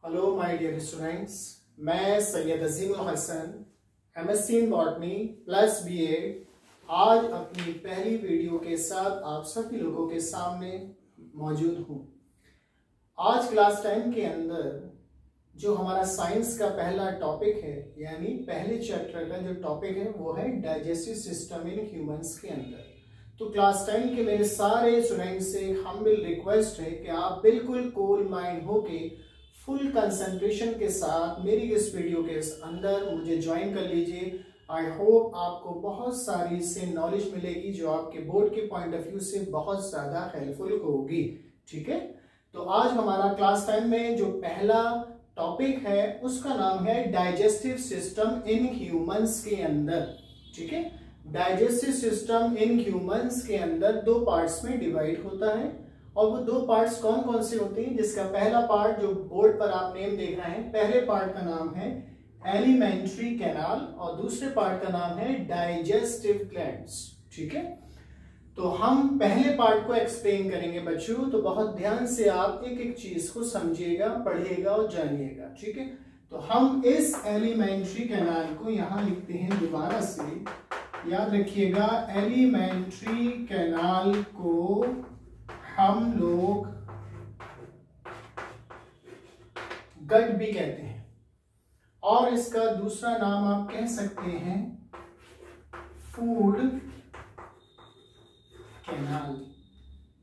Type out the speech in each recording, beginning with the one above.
Hello my dear students, मैं Syed Azeem ul Hasan MSc in botany plus BA आज अपनी पहली वीडियो के साथ आप सभी लोगों के सामने मौजूद हूँ। आज क्लास 10 के अंदर जो हमारा साइंस का पहला टॉपिक है, यानी पहले चैप्टर का जो टॉपिक है वो है डाइजेस्टिव सिस्टम इन ह्यूमंस के अंदर। तो क्लास 10 के मेरे सारे स्टूडेंट्स से हम्बल रिक्वेस्ट है कि आप बिल्कुल कूल माइंड होके फुल कंसंट्रेशन के साथ मेरी इस वीडियो के अंदर मुझे ज्वाइन कर लीजिए। आई होप आपको बहुत सारी इससे नॉलेज मिलेगी जो आपके बोर्ड के पॉइंट ऑफ व्यू से बहुत ज़्यादा हेल्पफुल होगी। ठीक है, तो आज हमारा क्लास 10 में जो पहला टॉपिक है उसका नाम है डाइजेस्टिव सिस्टम इन ह्यूमंस के अंदर। ठीक है, डाइजेस्टिव सिस्टम इन ह्यूमंस के अंदर दो पार्ट्स में डिवाइड होता है और वो दो पार्ट्स कौन कौन से होते हैं, जिसका पहला पार्ट जो बोर्ड पर आप नेम देख रहे हैं, पहले पार्ट का नाम है एलिमेंट्री कैनाल और दूसरे पार्ट का नाम है डाइजेस्टिव ग्लैंड्स। ठीक है, तो हम पहले पार्ट को एक्सप्लेन करेंगे बच्चों, तो बहुत ध्यान से आप एक एक चीज को समझिएगा, पढ़िएगा और जानिएगा। ठीक है, तो हम इस एलिमेंट्री कैनाल को यहां लिखते हैं, दोबारा से याद रखिएगा, एलिमेंट्री कैनाल को हम लोग गट भी कहते हैं और इसका दूसरा नाम आप कह सकते हैं फूड कैनाल।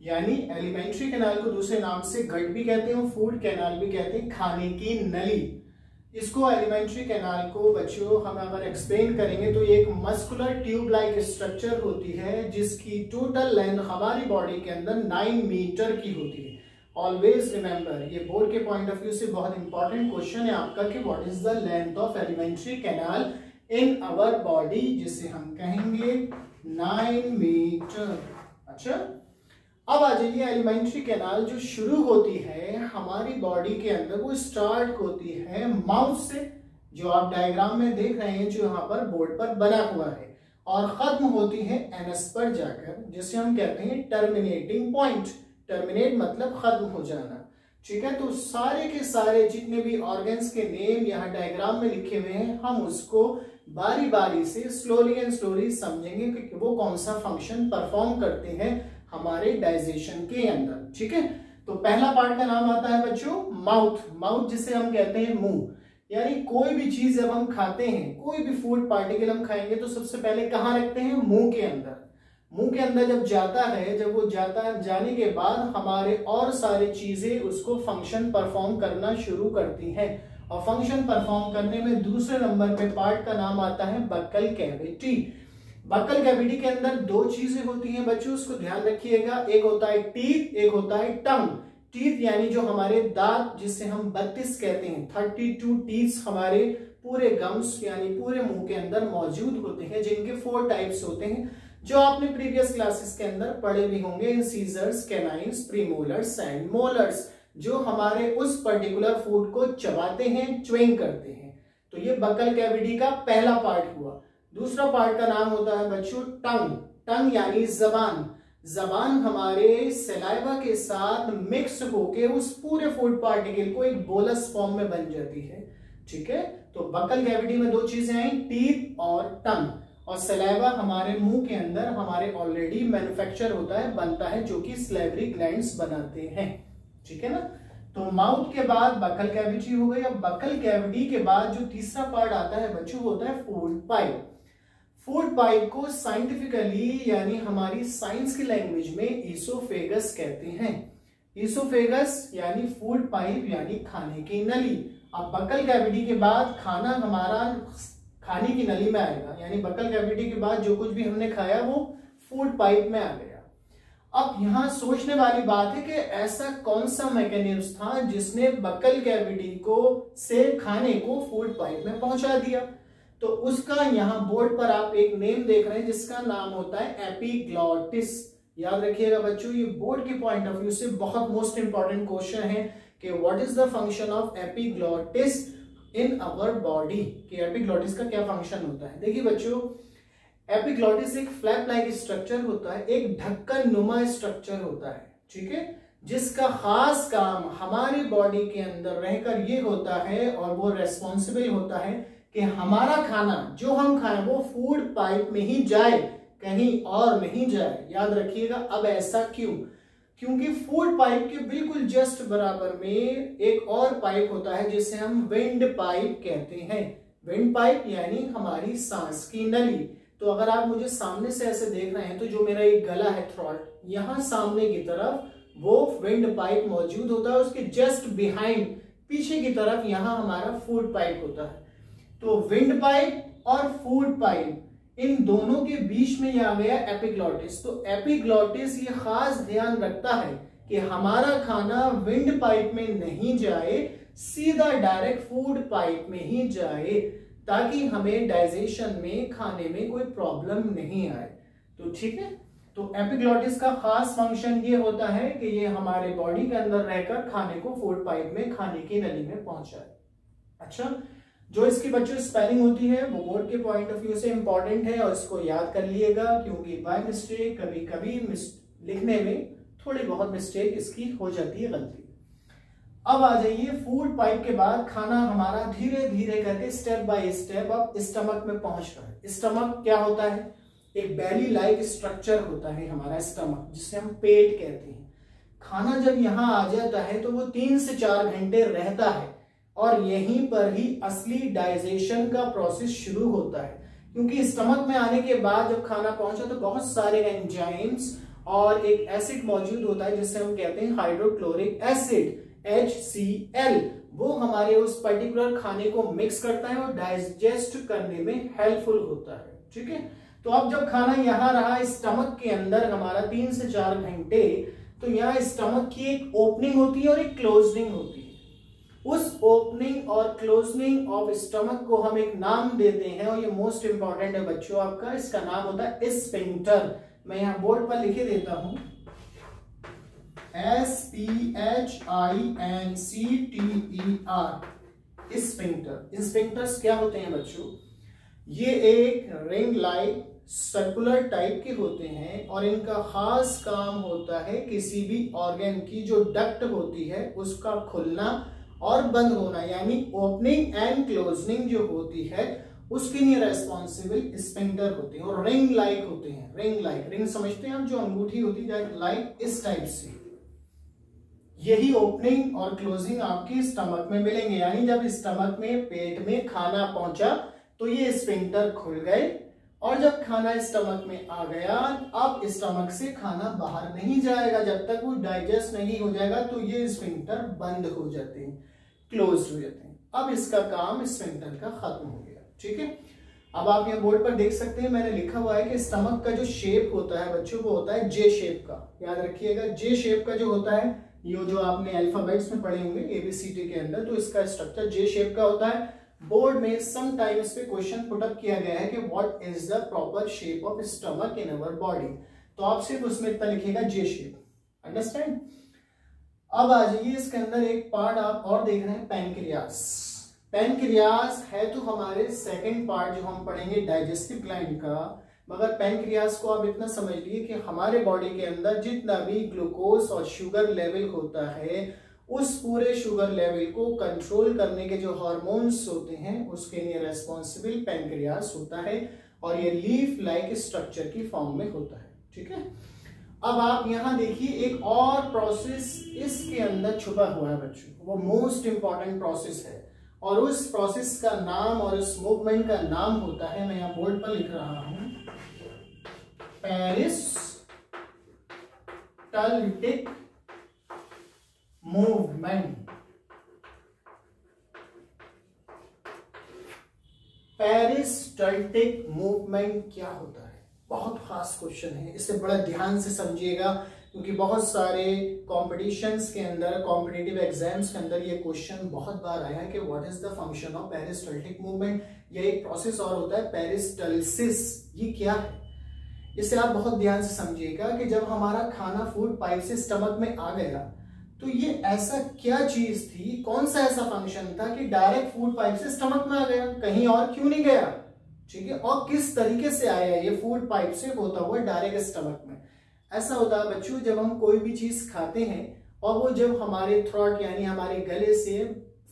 यानी एलिमेंट्री कैनाल को दूसरे नाम से गट भी कहते हैं, फूड कैनाल भी कहते हैं, खाने की नली। इसको एलिमेंट्री कैनाल को बच्चों हम अगर एक्सप्लेन करेंगे तो एक मस्कुलर ट्यूब लाइक स्ट्रक्चर होती है जिसकी टोटल लेंथ हमारी बॉडी के अंदर 9 मीटर की होती है। ऑलवेज रिमेंबर, ये बोर्ड के पॉइंट ऑफ व्यू से बहुत इंपॉर्टेंट क्वेश्चन है आपका कि what is the length of alimentary canal in our body, जिसे हम कहेंगे 9 मीटर। अच्छा, अब आ जाइए, एलिमेंट्री कैनाल जो शुरू होती है हमारी बॉडी के अंदर वो स्टार्ट होती है माउथ से, जो आप डायग्राम में देख रहे हैं जो यहाँ पर बोर्ड पर बना हुआ है, और खत्म होती है एनस पर जाकर, जिसे हम कहते हैं टर्मिनेटिंग पॉइंट। टर्मिनेट मतलब खत्म हो जाना। ठीक है, तो सारे के सारे जितने भी ऑर्गन्स के नेम यहाँ डायग्राम में लिखे हुए हैं हम उसको बारी बारी से स्लोली एंड स्लोली समझेंगे कि वो कौन सा फंक्शन परफॉर्म करते हैं हमारे डाइजेशन के अंदर। ठीक है, तो पहला पार्ट का नाम आता है बच्चों माउथ। माउथ जिसे हम कहते हैं मुंह, यानी कोई भी चीज जब हम खाते हैं, कोई भी फूड पार्टिकल हम खाएंगे तो सबसे पहले कहाँ रखते हैं, मुंह के अंदर। मुंह के अंदर जब जाता है, जब वो जाता है, जाने के बाद हमारे और सारी चीजें उसको फंक्शन परफॉर्म करना शुरू करती हैं, और फंक्शन परफॉर्म करने में दूसरे नंबर पे पार्ट का नाम आता है बक्कल कैविटी। बक्कल कैविटी के अंदर दो चीजें होती हैं बच्चों, उसको ध्यान रखिएगा, एक होता है टीथ, एक होता है टंग। टीथ यानी जो हमारे दांत, जिसे हम 32 कहते हैं, 32 टीथ हमारे पूरे गम्स यानी पूरे मुंह के अंदर मौजूद होते हैं, जिनके 4 टाइप्स होते हैं जो आपने प्रीवियस क्लासेस के अंदर पढ़े भी होंगे, incisors, canines, premolars and molars, जो हमारे उस पर्टिकुलर फूड को चबाते हैं, च्युइंग करते हैं। तो ये बक्कल कैविटी का पहला पार्ट हुआ। दूसरा पार्ट का नाम होता है बच्चों टंग। टंग यानी जबान। जबान हमारे सलाइवा के साथ मिक्स होके उस पूरे फूड पार्टिकल को एक बोलस फॉर्म में बन जाती है। ठीक है, तो बक्कल कैविटी में दो चीजें आई, टीथ और टंग, और सलाइवा हमारे मुंह के अंदर हमारे ऑलरेडी मैन्युफैक्चर होता है, बनता है, जो कि सलेवरी ग्लैंड्स बनाते हैं। ठीक है ना, तो माउथ के बाद बक्कल कैविटी हो गई। अब बक्कल कैविटी के बाद जो तीसरा पार्ट आता है बच्चों होता है फूड पाइप। फूड पाइप को साइंटिफिकली यानी हमारी साइंस की लैंग्वेज में ईसोफेगस कहते हैं। ईसोफेगस यानी फूड पाइप यानी खाने की नली। अब बक्कल कैविटी के बाद खाना हमारा खाने की नली में आएगा, यानी बक्कल कैविटी के बाद जो कुछ भी हमने खाया वो फूड पाइप में आ गया। अब यहां सोचने वाली बात है कि ऐसा कौन सा मैकेनिज्म था जिसने बक्कल कैविटी को से खाने को फूड पाइप में पहुंचा दिया। तो उसका यहाँ बोर्ड पर आप एक नेम देख रहे हैं जिसका नाम होता है एपिग्लॉटिस। याद रखिएगा बच्चों, ये बोर्ड के पॉइंट ऑफ व्यू से बहुत मोस्ट इंपॉर्टेंट क्वेश्चन है कि what is the function of epiglottis in our body, कि एपिग्लॉटिस का क्या फंक्शन होता है। देखिए बच्चों, एपिग्लॉटिस एक फ्लैप लाइक स्ट्रक्चर होता है, एक ढक्कन नुमा स्ट्रक्चर होता है। ठीक है, जिसका खास काम हमारे बॉडी के अंदर रहकर ये होता है और वो रेस्पॉन्सिबल होता है कि हमारा खाना जो हम खाएं वो फूड पाइप में ही जाए, कहीं और नहीं जाए। याद रखिएगा। अब ऐसा क्यों? क्योंकि फूड पाइप के बिल्कुल जस्ट बराबर में एक और पाइप होता है जिसे हम विंड पाइप कहते हैं। विंड पाइप यानी हमारी सांस की नली। तो अगर आप मुझे सामने से ऐसे देख रहे हैं तो जो मेरा एक गला है, थ्रोट, यहाँ सामने की तरफ वो विंड पाइप मौजूद होता है। उसके जस्ट बिहाइंड पीछे की तरफ यहाँ हमारा फूड पाइप होता है। तो विंड पाइप और फूड पाइप, इन दोनों के बीच में आ गया एपिग्लॉटिस। तो एपिग्लॉटिस ये खास ध्यान रखता है कि हमारा खाना विंड पाइप में नहीं जाए, सीधा डायरेक्ट फूड पाइप में ही जाए, ताकि हमें डाइजेशन में, खाने में कोई प्रॉब्लम नहीं आए। तो ठीक है। तो एपिग्लॉटिस का खास फंक्शन ये होता है कि ये हमारे बॉडी के अंदर रहकर खाने को फूड पाइप में, खाने की नली में पहुंचाए। अच्छा, जो इसकी बच्चों स्पेलिंग होती है वो बोर्ड के पॉइंट ऑफ व्यू से इंपॉर्टेंट है और इसको याद कर लिएगा, क्योंकि बाय मिस्टेक कभी कभी लिखने में थोड़ी बहुत मिस्टेक इसकी हो जाती है, गलती। अब आ जाइए, फूड पाइप के बाद खाना हमारा धीरे धीरे करके स्टेप बाय स्टेप अब स्टमक में पहुंच रहा है। स्टमक क्या होता है? एक बैली लाइक स्ट्रक्चर होता है हमारा स्टमक, जिसे हम पेट कहते हैं। खाना जब यहाँ आ जाता है तो वो 3 से 4 घंटे रहता है और यहीं पर ही असली डाइजेशन का प्रोसेस शुरू होता है। क्योंकि स्टमक में आने के बाद जब खाना पहुंचा तो बहुत सारे एंजाइम्स और एक एसिड मौजूद होता है जिसे हम कहते हैं हाइड्रोक्लोरिक एसिड, HCl। वो हमारे उस पर्टिकुलर खाने को मिक्स करता है और डाइजेस्ट करने में हेल्पफुल होता है। ठीक है। तो अब जब खाना यहाँ रहा स्टमक के अंदर हमारा 3 से 4 घंटे, तो यहाँ स्टमक की एक ओपनिंग होती है और एक क्लोजनिंग होती है। उस ओपनिंग और क्लोजनिंग ऑफ स्टमक को हम एक नाम देते हैं और ये मोस्ट इंपॉर्टेंट है बच्चों आपका, इसका नाम होता है स्फिंक्टर। मैं यहाँ बोर्ड पर लिखे देता हूं, SPHINCTER, स्फिंक्टर। स्फिंक्टर्स क्या होते हैं बच्चों? ये एक रिंग लाइक सर्कुलर टाइप के होते हैं और इनका खास काम होता है किसी भी ऑर्गन की जो डक्ट होती है उसका खुलना और बंद होना, यानी ओपनिंग एंड क्लोजनिंग जो होती है उसके लिए रेस्पॉन्सिबल स्फिंक्टर होते हैं और रिंग लाइक होते हैं। रिंग लाइक, रिंग समझते हैं आप, जो अंगूठी होती है लाइक इस टाइप से। यही ओपनिंग और क्लोजिंग आपके स्टमक में मिलेंगे, यानी जब स्टमक में, पेट में खाना पहुंचा तो ये स्फिंक्टर खुल गए और जब खाना स्टमक में आ गया, अब स्टमक से खाना बाहर नहीं जाएगा जब तक वो डाइजेस्ट नहीं हो जाएगा। तो ये स्फिंक्टर बंद हो जाते हैं, क्लोज हो जाते हैं। अब इसका काम स्फिंक्टर का खत्म हो गया। ठीक है। अब आप यहाँ बोर्ड पर देख सकते हैं, मैंने लिखा हुआ है कि स्टमक का जो शेप होता है बच्चों, वो होता है जे शेप का। याद रखिएगा, जे शेप का जो होता है, ये जो आपने अल्फाबेट्स में पढ़े होंगे ABCD के अंदर, तो इसका स्ट्रक्चर जे शेप का होता है। बोर्ड में सम टाइम इस पे क्वेश्चन पुट अप किया गया है कि what is the proper shape of stomach in our body, तो आप सिर्फ उसमें इतना लिखिएगा जे शेप। अंडरस्टैंड। अब आ जाइए, इसके अंदर एक पार्ट आप और देख रहे हैं, पैनक्रियास। पैनक्रियास है तो हमारे सेकंड पार्ट जो हम पढ़ेंगे डाइजेस्टिव ग्लैंड का, मगर पैनक्रियास को आप इतना समझ लिए कि हमारे बॉडी के अंदर जितना भी ग्लूकोज और शुगर लेवल होता है, उस पूरे शुगर लेवल को कंट्रोल करने के जो हार्मोन्स होते हैं उसके लिए रेस्पॉन्सिबल पैनक्रियास होता है और ये लीफ लाइक स्ट्रक्चर की फॉर्म में होता है। ठीक है। अब आप यहां देखिए, एक और प्रोसेस इसके अंदर छुपा हुआ है बच्चों, वो मोस्ट इंपॉर्टेंट प्रोसेस है और उस प्रोसेस का नाम और उस मूवमेंट का नाम होता है, मैं यहां बोर्ड पर लिख रहा हूं, पेरिस्टल्टिक मूवमेंट। पेरिस्टल्टिक मूवमेंट क्या होता है? बहुत खास क्वेश्चन है, इसे बड़ा ध्यान से समझिएगा, क्योंकि बहुत सारे कॉम्पिटिशन्स के अंदर, कॉम्पिटिटिव एग्जाम्स के अंदर ये क्वेश्चन बहुत बार आया है कि what is the function of peristaltic movement. ये एक प्रोसेस और होता है पेरिस्टल्सिस, ये क्या है? इसे आप बहुत ध्यान से समझिएगा कि जब हमारा खाना फूड पाइप से स्टमक में आ गया तो ये ऐसा क्या चीज थी, कौन सा ऐसा फंक्शन था कि डायरेक्ट फूड पाइप से स्टमक में आ गया, कहीं और क्यों नहीं गया? ठीक है। और किस तरीके से आया ये फूड पाइप से होता हुआ डायरेक्ट स्टमक में? ऐसा होता है बच्चों, जब हम कोई भी चीज खाते हैं और वो जब हमारे थ्रोट यानी हमारे गले से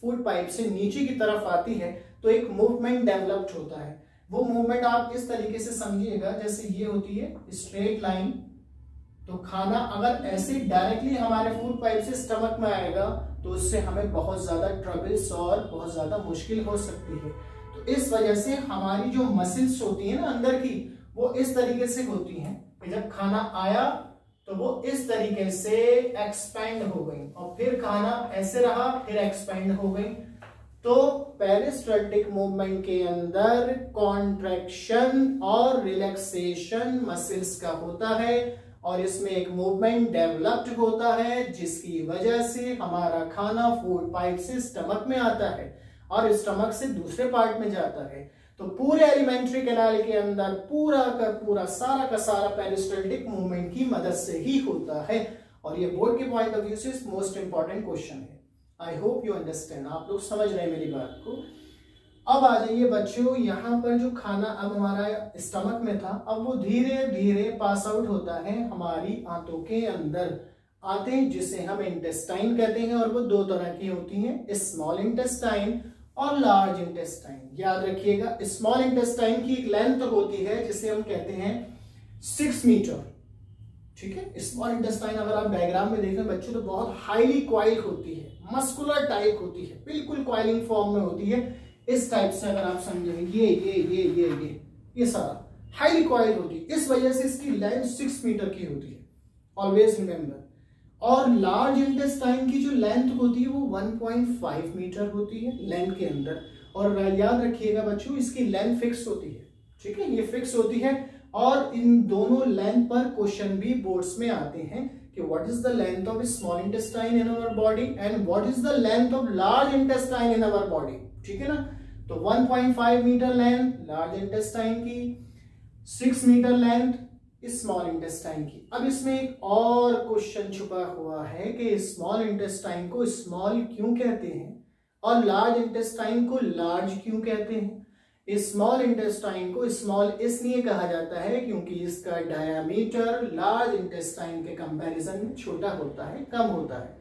फूड पाइप से नीचे की तरफ आती है तो एक मूवमेंट डेवलप्ड होता है। वो मूवमेंट आप इस तरीके से समझिएगा, जैसे ये होती है स्ट्रेट लाइन। तो खाना अगर ऐसे डायरेक्टली हमारे फूड पाइप से स्टमक में आएगा तो उससे हमें बहुत ज्यादा ट्रबल्स और बहुत ज्यादा मुश्किल हो सकती है। तो इस वजह से हमारी जो मसल्स होती है ना अंदर की, वो इस तरीके से होती हैं कि जब खाना आया तो वो इस तरीके से एक्सपेंड हो गई और फिर खाना ऐसे रहा, फिर एक्सपेंड हो गई। तो पेरिस्टाल्टिक मूवमेंट के अंदर कॉन्ट्रैक्शन और रिलैक्सेशन मसल्स का होता है और इसमें एक मूवमेंट डेवलप्ड होता है जिसकी वजह से हमारा खाना फूड पाइप से स्टमक में आता है और स्टमक से दूसरे पार्ट में जाता है। तो पूरे एलिमेंट्री कैनाल के अंदर पूरा का पूरा सारा का सारा पेरिस्टाल्टिक मूवमेंट की मदद से ही होता है और ये बोर्ड के पॉइंट ऑफ व्यू से मोस्ट इंपॉर्टेंट क्वेश्चन है। आई होप यू अंडरस्टैंड, आप लोग समझ रहे हैं मेरी बात को। अब आ जाइए बच्चों, यहाँ पर जो खाना अब हमारा स्टमक में था, अब वो धीरे धीरे पास आउट होता है हमारी आंतों के अंदर आते हैं जिसे हम इंटेस्टाइन कहते हैं और वो दो तरह की होती हैं, स्मॉल इंटेस्टाइन और लार्ज इंटेस्टाइन। याद रखिएगा, स्मॉल इंटेस्टाइन की एक लेंथ होती है जिसे हम कहते हैं 6 मीटर। ठीक है, स्मॉल इंटेस्टाइन अगर आप डायग्राम में देखें बच्चों तो बहुत हाईली क्वाइल होती है, मस्कुलर टाइप होती है, बिल्कुल क्वाइलिंग फॉर्म में होती है। इस टाइप से अगर आप समझेंगे ये सारा हाईली क्वाइल होती है, इस वजह से इसकी लेंथ 6 मीटर की होती है, ऑलवेज रिमेंबर। और लार्ज इंटेस्टाइन की जो लेंथ होती है वो 1.5 मीटर होती है लेंथ के अंदर। और याद रखिएगा बच्चों, इसकी लेंथ फिक्स होती है। ठीक है, ये फिक्स होती है और इन दोनों लेंथ पर क्वेश्चन भी बोर्ड्स में आते हैं कि what is the length of small intestine in our body and what is the length of large intestine in our body. ठीक है ना, तो 1.5 मीटर लेंथ लार्ज इंटेस्टाइन की, 6 मीटर लेंथ स्मॉल इंटेस्टाइन की। अब इसमें एक और क्वेश्चन छुपा हुआ है कि स्मॉल इंटेस्टाइन को स्मॉल क्यों कहते हैं और लार्ज इंटेस्टाइन को लार्ज क्यों कहते हैं। स्मॉल इंटेस्टाइन को स्मॉल इसलिए कहा जाता है क्योंकि इसका डायामीटर लार्ज इंटेस्टाइन के कंपैरिजन में छोटा होता है, कम होता है,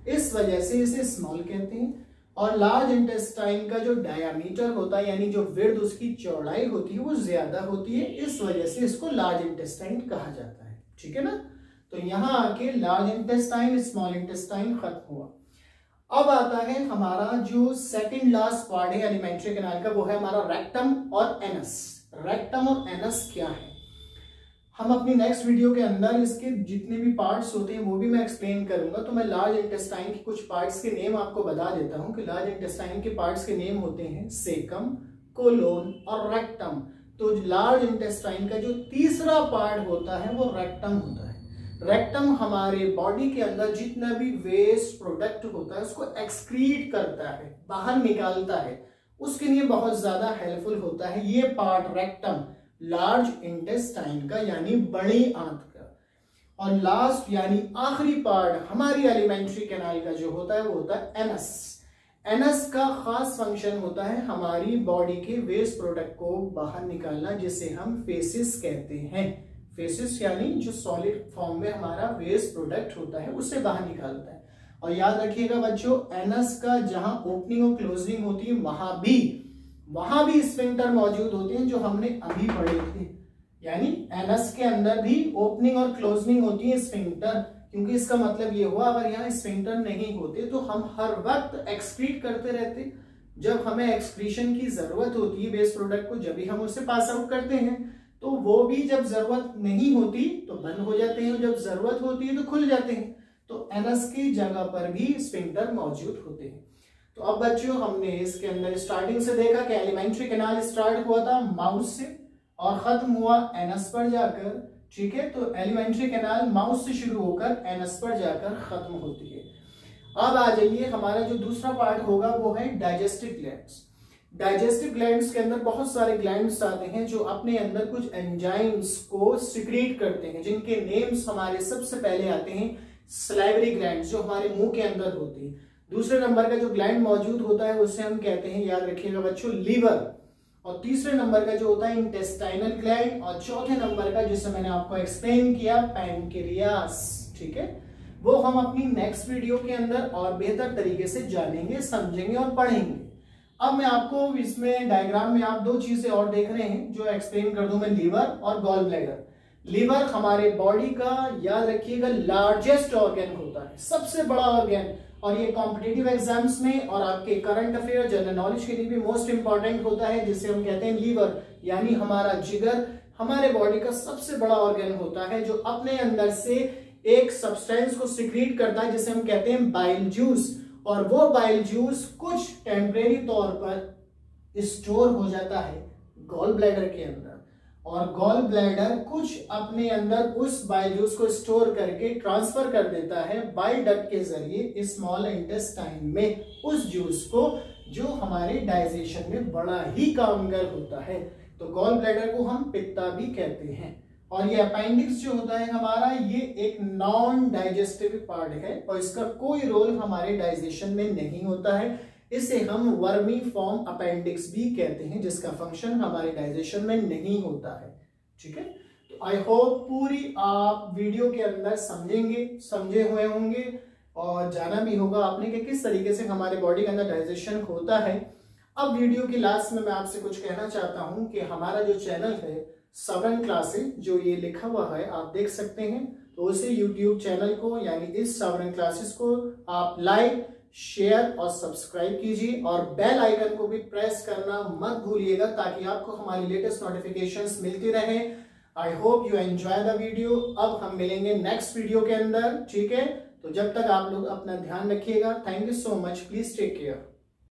इस वजह से इसे स्मॉल कहते हैं। और लार्ज इंटेस्टाइन का जो डायामीटर होता है यानी जो विड्थ उसकी चौड़ाई होती है वो ज्यादा होती है, इस वजह से इसको लार्ज इंटेस्टाइन कहा जाता है। ठीक है ना, तो यहां आके लार्ज इंटेस्टाइन स्मॉल इंटेस्टाइन खत्म हुआ। अब आता है हमारा जो सेकंड लास्ट पार्ट है एलिमेंट्री कैनाल का, वो है हमारा रेक्टम और एनस। रेक्टम और एनस क्या है, हम अपनी नेक्स्ट वीडियो के अंदर इसके जितने भी पार्ट्स होते हैं वो भी मैं एक्सप्लेन करूंगा। तो मैं लार्ज इंटेस्टाइन के कुछ पार्ट्स के नेम आपको बता देता हूं कि लार्ज इंटेस्टाइन के पार्ट्स के नेम होते हैं सेकम, कोलोन और रेक्टम। तो लार्ज इंटेस्टाइन का जो तीसरा पार्ट होता है वो रेक्टम होता है। रेक्टम हमारे बॉडी के अंदर जितना भी वेस्ट प्रोडक्ट होता है उसको एक्सक्रीट करता है, बाहर निकालता है, उसके लिए बहुत ज्यादा हेल्पफुल होता है ये पार्ट रेक्टम लार्ज इंटेस्टाइन का यानी बड़ी आंत का। और लास्ट यानी आखिरी पार्ट हमारी एलिमेंट्री कैनाल का जो होता है वो होता है एनस। एनस का खास फंक्शन होता है हमारी बॉडी के वेस्ट प्रोडक्ट को बाहर निकालना, जिसे हम फेसिस कहते हैं। फेसिस यानी जो सॉलिड फॉर्म में हमारा वेस्ट प्रोडक्ट होता है उसे बाहर निकालता है। और याद रखिएगा बच्चों, एनस का जहां ओपनिंग और क्लोजिंग होती है वहां भी स्फिंक्टर मौजूद होते हैं जो हमने अभी पढ़े थे। यानी एनस के अंदर भी ओपनिंग और क्लोजिंग होती है स्फिंक्टर, क्योंकि इसका मतलब ये हुआ अगर यहाँ स्फिंक्टर नहीं होते तो हम हर वक्त एक्सक्रीट करते रहते। जब हमें एक्सक्रीशन की जरूरत होती है वेस्ट प्रोडक्ट को, जब भी हम उसे पास आउट करते हैं, तो वो भी जब जरूरत नहीं होती तो बंद हो जाते हैं, जब जरूरत होती है तो खुल जाते हैं। तो एनस की जगह पर भी स्फिंक्टर मौजूद होते हैं। तो अब बच्चों हमने इसके अंदर स्टार्टिंग से देखा कि एलिमेंट्री कैनाल स्टार्ट हुआ था माउथ से और खत्म हुआ एनस पर जाकर। ठीक है, तो एलिमेंट्री कैनाल माउथ से शुरू होकर एनस पर जाकर खत्म होती है। अब आ जाइए, हमारा जो दूसरा पार्ट होगा वो है डाइजेस्टिव ग्लैंड्स। डाइजेस्टिव ग्लैंड्स के अंदर बहुत सारे ग्लैंड्स आते हैं जो अपने अंदर कुछ एंजाइम्स को सिक्रीट करते हैं, जिनके नेम्स हमारे सबसे पहले आते हैं सलाइवरी ग्लैंड्स जो हमारे मुंह के अंदर होती है। दूसरे नंबर का जो ग्लैंड मौजूद होता है उसे हम कहते हैं, याद रखिएगा बच्चों, लीवर। और तीसरे नंबर का जो होता है इंटेस्टाइनल ग्लैंड और चौथे नंबर का जिसे मैंने आपको एक्सप्लेन किया पैनक्रियास। ठीक है, वो हम अपनी नेक्स्ट वीडियो के अंदर और बेहतर तरीके से जानेंगे, समझेंगे और पढ़ेंगे। अब मैं आपको इसमें डायग्राम में आप दो चीजें और देख रहे हैं जो एक्सप्लेन कर दूं मैं, लीवर और गॉल ब्लैडर। लीवर हमारे बॉडी का, याद रखिएगा, लार्जेस्ट ऑर्गन होता है, सबसे बड़ा ऑर्गन, और ये कॉम्पिटिटिव एग्जाम्स में और आपके करंट अफेयर, जनरल नॉलेज के लिए भी मोस्ट इंपॉर्टेंट होता है, जिसे हम कहते हैं लीवर, यानी हमारा जिगर हमारे बॉडी का सबसे बड़ा ऑर्गन होता है, जो अपने अंदर से एक सब्सटेंस को सिक्रीट करता है जिसे हम कहते हैं बाइल जूस, और वो बाइल जूस कुछ टेम्परेरी तौर पर स्टोर हो जाता है गॉल ब्लैडर के अंदर, और गॉल ब्लैडर कुछ अपने अंदर उस बाइल जूस को स्टोर करके ट्रांसफर कर देता है बाइल डक्ट के जरिए स्मॉल इंटेस्टाइन में उस जूस को, जो हमारे डाइजेशन में बड़ा ही कामगर होता है। तो गॉल ब्लैडर को हम पित्ता भी कहते हैं। और ये अपेंडिक्स जो होता है हमारा, ये एक नॉन डाइजेस्टिव पार्ट है और इसका कोई रोल हमारे डाइजेशन में नहीं होता है। इसे हम वर्मी फॉर्म अपेंडिक्स भी कहते हैं, जिसका फंक्शन हमारे डाइजेशन में नहीं होता है। ठीक है, तो आई होप पूरी आप वीडियो के अंदर समझे हुए होंगे और जाना भी होगा आपने कि किस तरीके से हमारे बॉडी के अंदर डाइजेशन होता है। अब वीडियो के लास्ट में मैं आपसे कुछ कहना चाहता हूं कि हमारा जो चैनल है सवरन क्लासेस, जो ये लिखा हुआ है आप देख सकते हैं, तो उसे यूट्यूब चैनल को यानी इस सवरन क्लासेस को आप लाइक, शेयर और सब्सक्राइब कीजिए, और बेल आइकन को भी प्रेस करना मत भूलिएगा ताकि आपको हमारी लेटेस्ट नोटिफिकेशंस मिलती रहे। I hope you enjoy the video. अब हम मिलेंगे नेक्स्ट वीडियो के अंदर, ठीक है? तो जब तक आप लोग अपना ध्यान रखिएगा। Thank you so much, please take care.